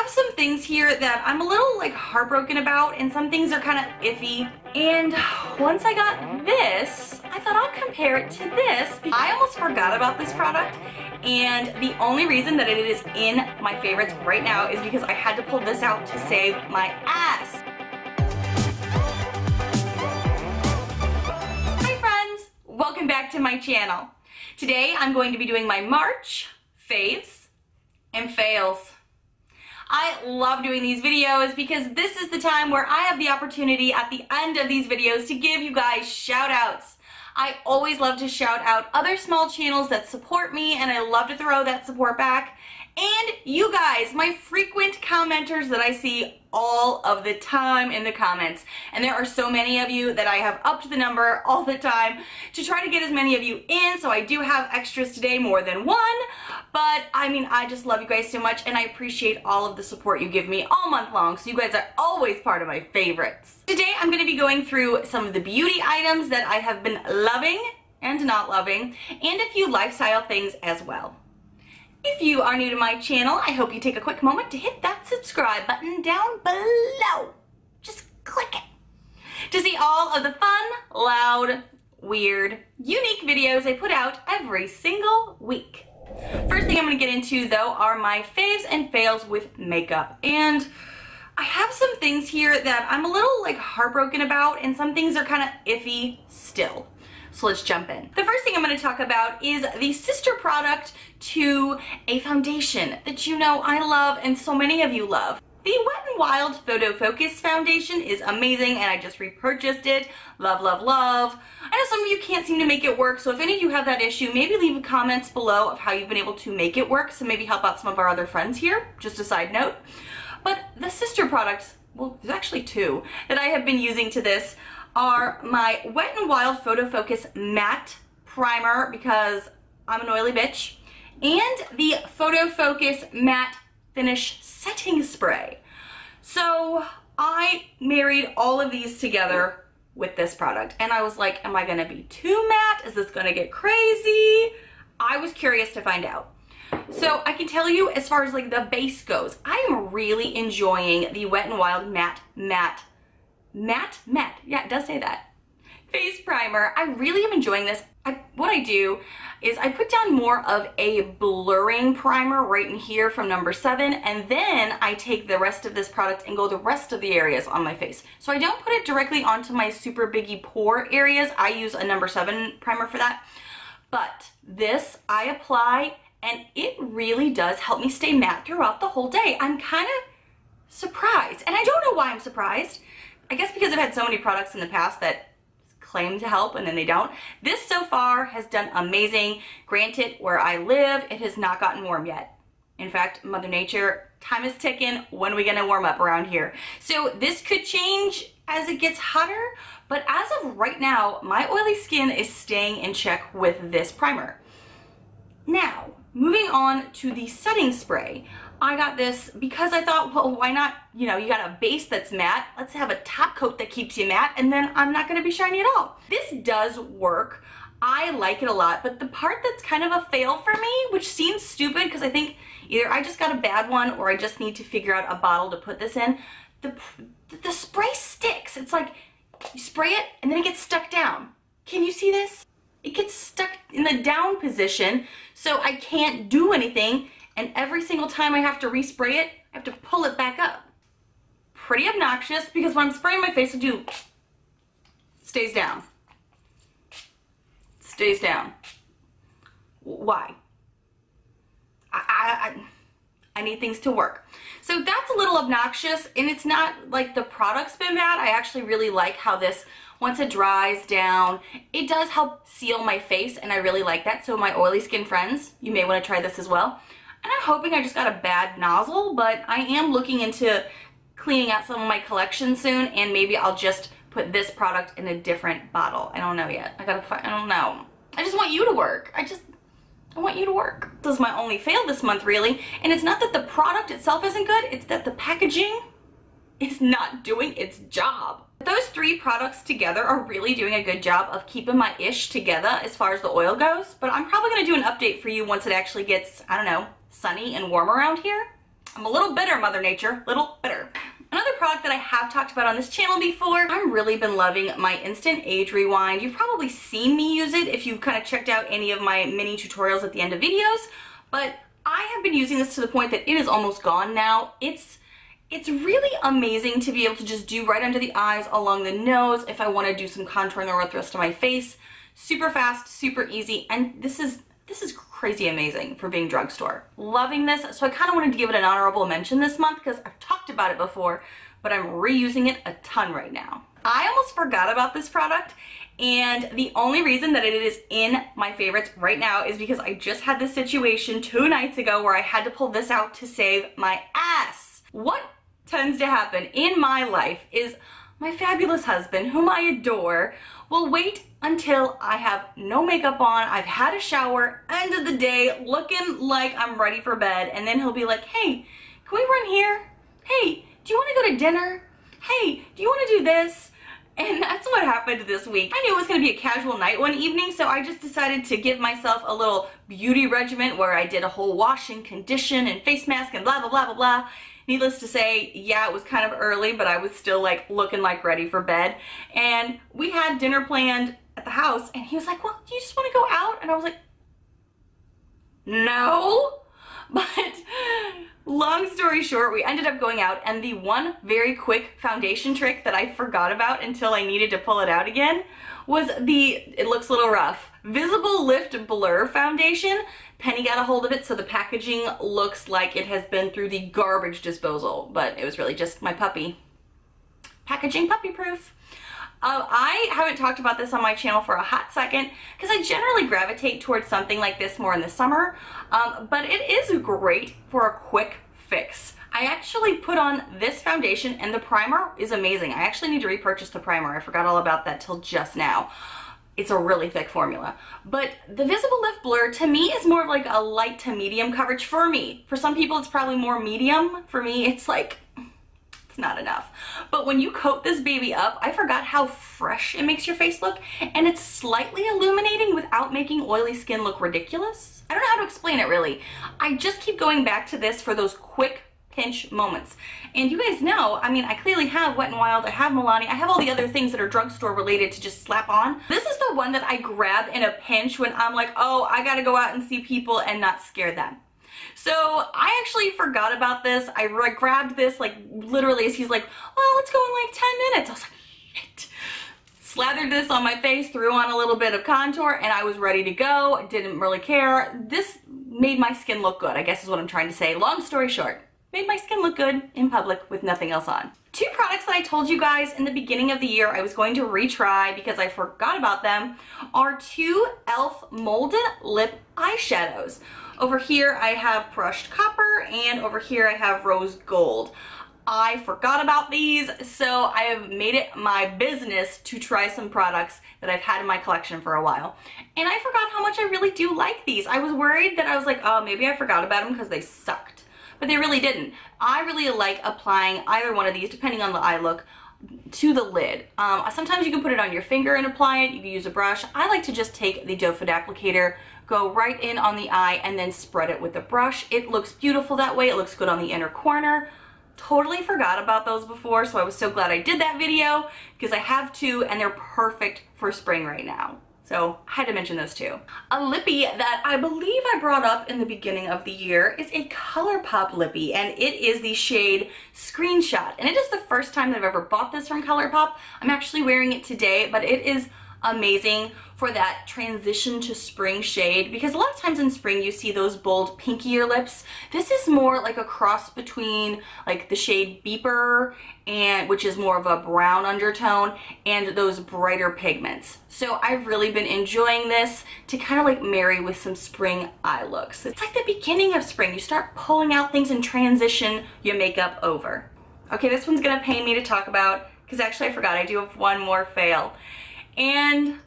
some things here that I'm a little like heartbroken about, and some things are kind of iffy. And once I got this, I thought I'll compare it to this. I almost forgot about this product, and the only reason that it is in my favorites right now is because I had to pull this out to save my ass. Hi friends, welcome back to my channel. Today I'm going to be doing my March faves and fails. I love doing these videos because this is the time where I have the opportunity at the end of these videos to give you guys shout outs. I always love to shout out other small channels that support me, and I love to throw that support back. And you guys, my frequent commenters that I see all of the time in the comments. And there are so many of you that I have upped the number all the time to try to get as many of you in. So I do have extras today, more than one. But I mean, I just love you guys so much, and I appreciate all of the support you give me all month long. So you guys are always part of my favorites. Today I'm going to be going through some of the beauty items that I have been loving and not loving, and a few lifestyle things as well. If you are new to my channel, I hope you take a quick moment to hit that subscribe button down below. Just click it to see all of the fun, loud, weird, unique videos I put out every single week. First thing I'm going to get into though are my faves and fails with makeup. And I have some things here that I'm a little like heartbroken about, and some things are kind of iffy still. So let's jump in. The first thing I'm going to talk about is the sister product to a foundation that you know I love and so many of you love. The Wet n Wild Photo Focus foundation is amazing, and I just repurchased it. Love, love, love. I know some of you can't seem to make it work, so if any of you have that issue, maybe leave comments below of how you've been able to make it work, so maybe help out some of our other friends here. Just a side note. But the sister products, well, there's actually two that I have been using to this, are my Wet n Wild Photo Focus Matte Primer, because I'm an oily bitch, and the Photo Focus Matte Finish Setting Spray. So I married all of these together with this product, and I was like, am I gonna be too matte? Is this gonna get crazy? I was curious to find out. So I can tell you, as far as like the base goes, I am really enjoying the Wet n Wild Matte, yeah, it does say that, face primer. I really am enjoying this. What I do is I put down more of a blurring primer right in here from number 7, and then I take the rest of this product and go the rest of the areas on my face. So I don't put it directly onto my super biggie pore areas. I use a number 7 primer for that. But this I apply, and it really does help me stay matte throughout the whole day. I'm kind of surprised, and I don't know why I'm surprised. I guess because I've had so many products in the past that claim to help and then they don't. This so far has done amazing. Granted, where I live, it has not gotten warm yet. In fact, Mother Nature, time is ticking. When are we gonna warm up around here? So this could change as it gets hotter, but as of right now, my oily skin is staying in check with this primer. Now, moving on to the setting spray. I got this because I thought, well, why not, you know, you got a base that's matte, let's have a top coat that keeps you matte, and then I'm not gonna be shiny at all. This does work. I like it a lot, but the part that's kind of a fail for me, which seems stupid because I think either I just got a bad one or I just need to figure out a bottle to put this in, the spray sticks. It's like you spray it and then it gets stuck down. Can you see this? It gets stuck in the down position, so I can't do anything. And every single time I have to respray it, I have to pull it back up. Pretty obnoxious, because when I'm spraying my face, stays down. Stays down. Why? I need things to work. So that's a little obnoxious, and it's not like the product's been bad. I actually really like how this, once it dries down, it does help seal my face, and I really like that. So my oily skin friends, you may want to try this as well. And I'm hoping I just got a bad nozzle, but I am looking into cleaning out some of my collection soon, and maybe I'll just put this product in a different bottle. I don't know yet. I don't know. I just want you to work. I want you to work. This is my only fail this month, really. And it's not that the product itself isn't good, it's that the packaging is not doing its job. Those 3 products together are really doing a good job of keeping my ish together as far as the oil goes, but I'm probably gonna do an update for you once it actually gets, I don't know, sunny and warm around here. I'm a little bitter, Mother Nature, little bitter. Another product that I have talked about on this channel before, I've really been loving my Instant Age Rewind. You've probably seen me use it if you've kind of checked out any of my mini tutorials at the end of videos, but I have been using this to the point that it is almost gone now. It's really amazing to be able to just do right under the eyes, along the nose, if I want to do some contouring or the rest of my face. Super fast, super easy, and this is crazy amazing for being drugstore. Loving this, so I kind of wanted to give it an honorable mention this month because I've talked about it before, but I'm reusing it a ton right now. I almost forgot about this product, and the only reason that it is in my favorites right now is because I just had this situation 2 nights ago where I had to pull this out to save my ass. What tends to happen in my life is my fabulous husband, whom I adore, will wait until I have no makeup on, I've had a shower, end of the day, looking like I'm ready for bed, and then he'll be like, hey, can we run here? Hey, do you want to go to dinner? Hey, do you want to do this? And that's what happened this week. I knew it was going to be a casual night one evening, so I just decided to give myself a little beauty regimen where I did a whole wash and condition and face mask and blah, blah, blah, blah, blah. Needless to say, yeah, it was kind of early, but I was still like looking like ready for bed. And we had dinner planned at the house, and he was like, well, do you just want to go out? And I was like, no. But long story short, we ended up going out, and the one very quick foundation trick that I forgot about until I needed to pull it out again was it looks a little rough, Visible Lift Blur Foundation. Penny got a hold of it, so the packaging looks like it has been through the garbage disposal, but it was really just my puppy. Packaging puppy proof. I haven't talked about this on my channel for a hot second because I generally gravitate towards something like this more in the summer, but it is great for a quick fix. I actually put on this foundation, and the primer is amazing. I actually need to repurchase the primer. I forgot all about that till just now. It's a really thick formula. But the Visible Lift Blur, to me, is more of like a light to medium coverage for me. For some people, it's probably more medium. For me, it's like, it's not enough. But when you coat this baby up, I forgot how fresh it makes your face look, and it's slightly illuminating without making oily skin look ridiculous. I don't know how to explain it, really. I just keep going back to this for those quick pinch moments. And you guys know, I mean, I clearly have Wet n Wild, I have Milani, I have all the other things that are drugstore related to just slap on. This is the one that I grab in a pinch when I'm like, oh, I gotta go out and see people and not scare them. So I actually forgot about this. I grabbed this like literally as he's like, well, let's go in like 10 minutes. I was like, shit. Slathered this on my face, threw on a little bit of contour, and I was ready to go. I didn't really care. This made my skin look good, I guess is what I'm trying to say. Long story short, made my skin look good in public with nothing else on. 2 products that I told you guys in the beginning of the year I was going to retry because I forgot about them are 2 e.l.f. molded lip eyeshadows. Over here I have brushed copper, and over here I have rose gold. I forgot about these, so I have made it my business to try some products that I've had in my collection for a while. And I forgot how much I really do like these. I was worried that I was like, oh, maybe I forgot about them because they sucked. But they really didn't. I really like applying either one of these, depending on the eye look, to the lid. Sometimes you can put it on your finger and apply it. You can use a brush. I like to just take the doe foot applicator, go right in on the eye, and then spread it with a brush. It looks beautiful that way. It looks good on the inner corner. Totally forgot about those before, so I was so glad I did that video because I have 2 and they're perfect for spring right now. So I had to mention those 2. A lippy that I believe I brought up in the beginning of the year is a ColourPop lippy, and it is the shade Screenshot. And it is the first time that I've ever bought this from ColourPop. I'm actually wearing it today, but it is amazing for that transition to spring shade, because a lot of times in spring you see those bold pinkier lips. This is more like a cross between like the shade Beeper, and which is more of a brown undertone, and those brighter pigments. So I've really been enjoying this to kind of like marry with some spring eye looks. It's like the beginning of spring. You start pulling out things and transition your makeup over. Okay, this one's gonna pain me to talk about because actually I forgot I do have one more fail. And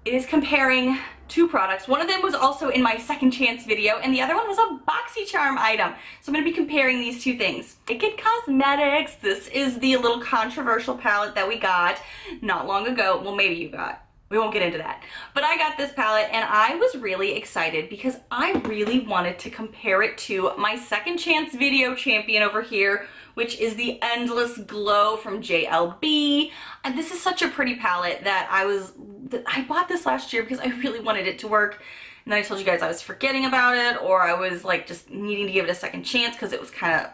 it is comparing 2 products. One of them was also in my second chance video, and the other one was a BoxyCharm item. So I'm going to be comparing these 2 things. Naked Cosmetics. This is the little controversial palette that we got not long ago. Well, maybe you got. We won't get into that. But I got this palette and I was really excited because I really wanted to compare it to my Second Chance video champion over here, which is the Endless Glow from JLB. And this is such a pretty palette that I bought this last year because I really wanted it to work. And then I told you guys I was forgetting about it, or I was like just needing to give it a second chance because it was kind of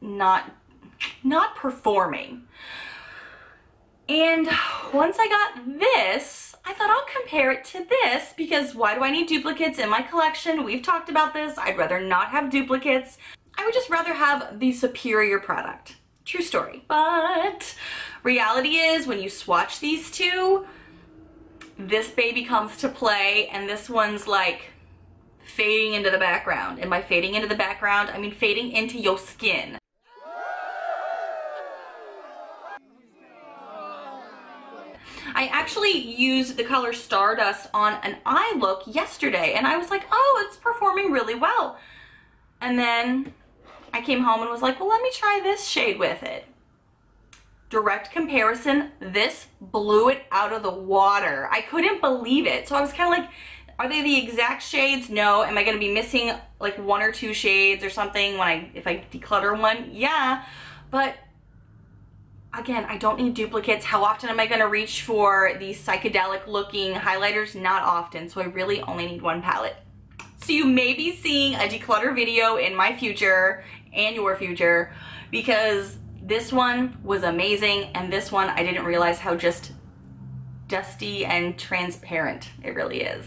not performing. And once I got this, I thought I'll compare it to this because why do I need duplicates in my collection? We've talked about this. I'd rather not have duplicates. I would just rather have the superior product. True story. But reality is when you swatch these two, this baby comes to play and this one's like fading into the background. And by fading into the background, I mean fading into your skin. I actually used the color Stardust on an eye look yesterday and I was like, oh, it's performing really well. And then I came home and was like, well, let me try this shade with it. Direct comparison, this blew it out of the water. I couldn't believe it. So I was kind of like, are they the exact shades? No. Am I going to be missing like 1 or 2 shades or something if I declutter one? Yeah. But again, I don't need duplicates. How often am I going to reach for these psychedelic looking highlighters? Not often, so I really only need one palette. So you may be seeing a declutter video in my future and your future because this one was amazing and this one I didn't realize how just dusty and transparent it really is.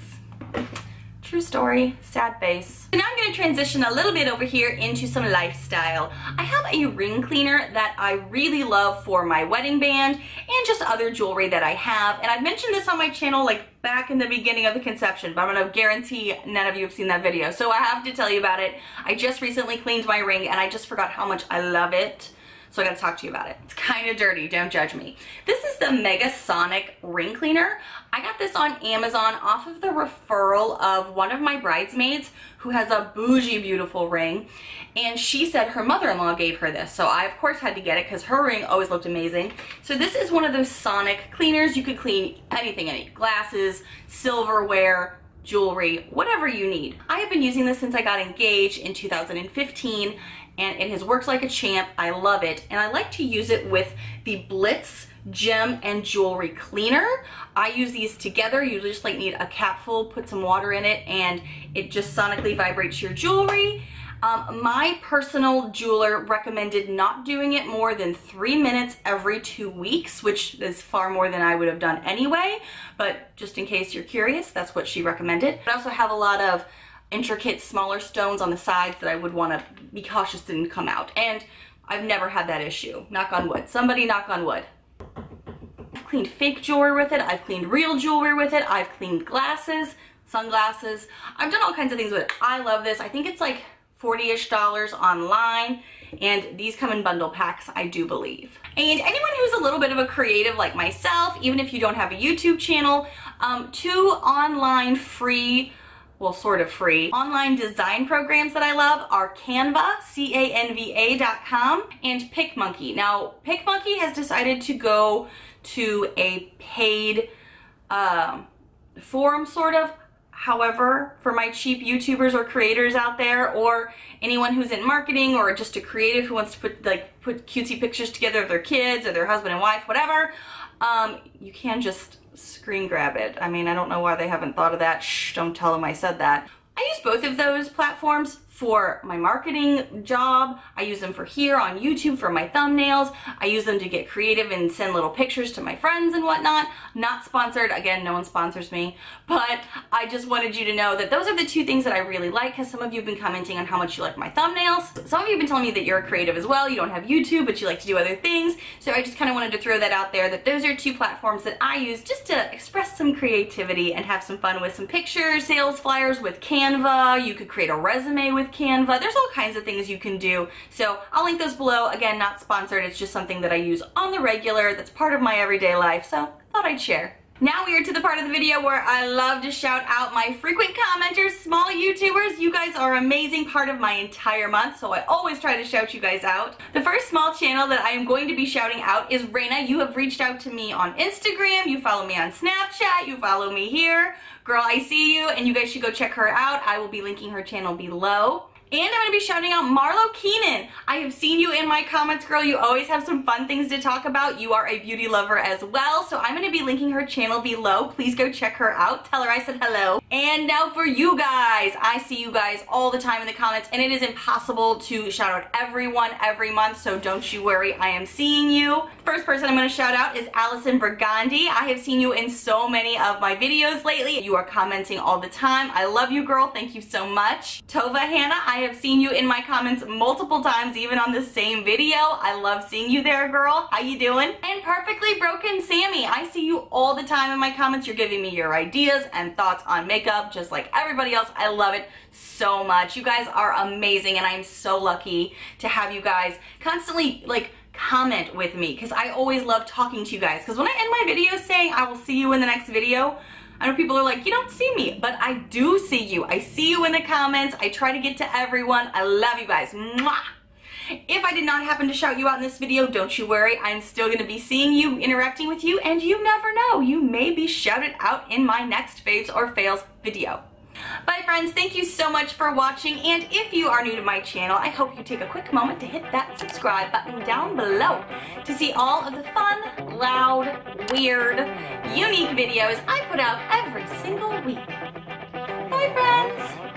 True story, sad face. So now I'm going to transition a little bit over here into some lifestyle. I have a ring cleaner that I really love for my wedding band and just other jewelry that I have. And I've mentioned this on my channel like back in the beginning of the conception, but I'm going to guarantee none of you have seen that video. So I have to tell you about it. I just recently cleaned my ring and I just forgot how much I love it. So I gotta talk to you about it. It's kind of dirty, don't judge me. This is the Mega Sonic ring cleaner. I got this on Amazon off of the referral of one of my bridesmaids who has a bougie beautiful ring. And she said her mother-in-law gave her this. So I of course had to get it because her ring always looked amazing. So this is one of those Sonic cleaners. You could clean anything in it. Glasses, silverware, jewelry, whatever you need. I have been using this since I got engaged in 2015. And it has worked like a champ. I love it. And I like to use it with the Blitz Gem and Jewelry Cleaner. I use these together. You just like need a capful, put some water in it, and it just sonically vibrates your jewelry. My personal jeweler recommended not doing it more than 3 minutes every 2 weeks, which is far more than I would have done anyway. But just in case you're curious, that's what she recommended. I also have a lot of intricate smaller stones on the sides that I would want to be cautious didn't come out, and I've never had that issue. Knock on wood. Somebody knock on wood. I've cleaned fake jewelry with it. I've cleaned real jewelry with it. I've cleaned glasses, sunglasses. I've done all kinds of things with it. I love this. I think it's like $40-ish online, and these come in bundle packs, I do believe. And anyone who's a little bit of a creative like myself, even if you don't have a YouTube channel, 2 online free, well, sort of free, online design programs that I love are Canva, CANVA.com, and PicMonkey. Now, PicMonkey has decided to go to a paid forum, sort of. However, for my cheap YouTubers or creators out there, or anyone who's in marketing, or just a creative who wants to put cutesy pictures together of their kids or their husband and wife, whatever, you can just screen grab it. I mean, I don't know why they haven't thought of that. Shh, don't tell them I said that. I use both of those platforms for my marketing job. I use them for here on YouTube for my thumbnails. I use them to get creative and send little pictures to my friends and whatnot. Not sponsored. Again, no one sponsors me. But I just wanted you to know that those are the 2 things that I really like, because some of you have been commenting on how much you like my thumbnails. Some of you have been telling me that you're a creative as well. You don't have YouTube, but you like to do other things. So I just kind of wanted to throw that out there, that those are 2 platforms that I use just to express some creativity and have some fun with some pictures, sales flyers with Canva. You could create a resume with Canva. There's all kinds of things you can do. So I'll link those below. Again, not sponsored. It's just something that I use on the regular that's part of my everyday life. So I thought I'd share. Now we are to the part of the video where I love to shout out my frequent commenters, small YouTubers. You guys are an amazing part of my entire month, so I always try to shout you guys out. The first small channel that I am going to be shouting out is Raina. You have reached out to me on Instagram, you follow me on Snapchat, you follow me here. Girl, I see you, and you guys should go check her out. I will be linking her channel below. And I'm going to be shouting out Marlo Keenan. I have seen you in my comments, girl. You always have some fun things to talk about. You are a beauty lover as well, so I'm going to be linking her channel below. Please go check her out. Tell her I said hello. And now for you guys. I see you guys all the time in the comments, and it is impossible to shout out everyone every month, so don't you worry. I am seeing you. First person I'm going to shout out is Allison Burgundy. I have seen you in so many of my videos lately. You are commenting all the time. I love you, girl. Thank you so much. Tova Hannah, I have seen you in my comments multiple times, even on the same video. I love seeing you there, girl. How you doing? And Perfectly Broken Sammy, I see you all the time in my comments. You're giving me your ideas and thoughts on makeup, just like everybody else. I love it so much. You guys are amazing, and I am so lucky to have you guys constantly, like, comment with me, because I always love talking to you guys. Because when I end my videos saying I will see you in the next video, I know people are like, you don't see me, but I do see you. I see you in the comments. I try to get to everyone. I love you guys. Mwah! If I did not happen to shout you out in this video, don't you worry. I'm still going to be seeing you, interacting with you, and you never know. You may be shouted out in my next Faves or Fails video. Bye friends, thank you so much for watching, and if you are new to my channel, I hope you take a quick moment to hit that subscribe button down below to see all of the fun, loud, weird, unique videos I put out every single week. Bye friends!